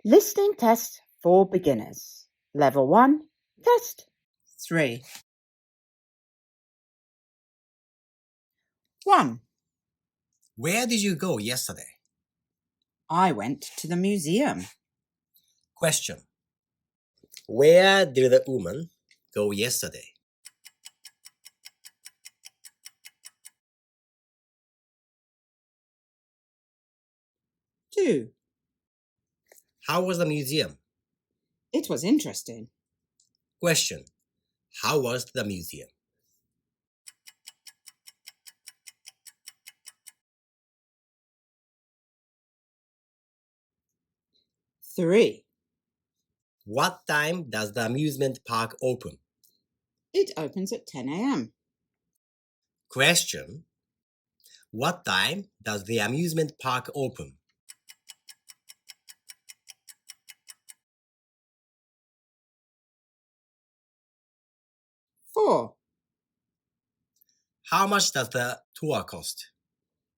Listening test for beginners. Level 1, test 3. 1. Where did you go yesterday? I went to the museum. Question. Where did the woman go yesterday? Two. How was the museum? It was interesting. Question. How was the museum? Three. What time does the amusement park open? It opens at 10 a.m. Question. What time does the amusement park open? Four. How much does the tour cost?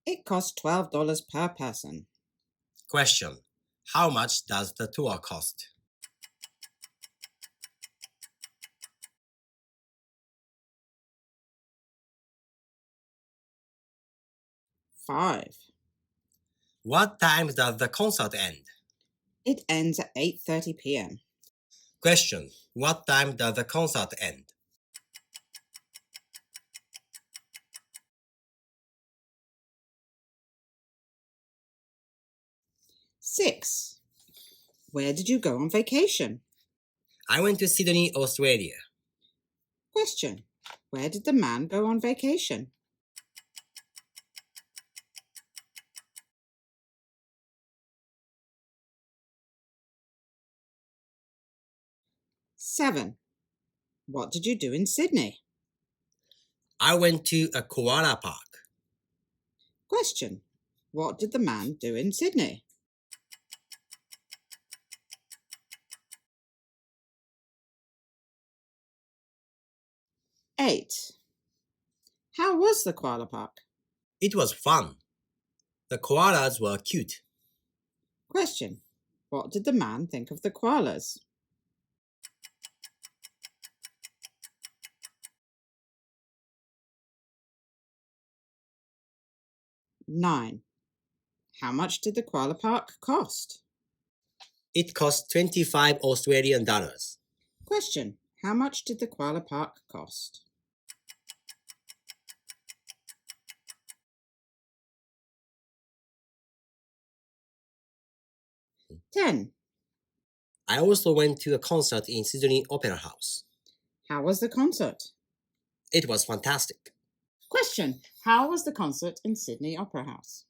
It costs $12 per person. Question. How much does the tour cost? Five. What time does the concert end? It ends at 8:30 p.m. Question. What time does the concert end? Six. Where did you go on vacation? I went to Sydney, Australia. Question. Where did the man go on vacation? Seven. What did you do in Sydney? I went to a koala park. Question. What did the man do in Sydney? Eight. How was the koala park? It was fun. The koalas were cute. Question. What did the man think of the koalas? 9. How much did the koala park cost? It cost 25 Australian dollars. Question. How much did the koala park cost? 10. I also went to a concert in Sydney Opera House. How was the concert? It was fantastic. Question. How was the concert in Sydney Opera House?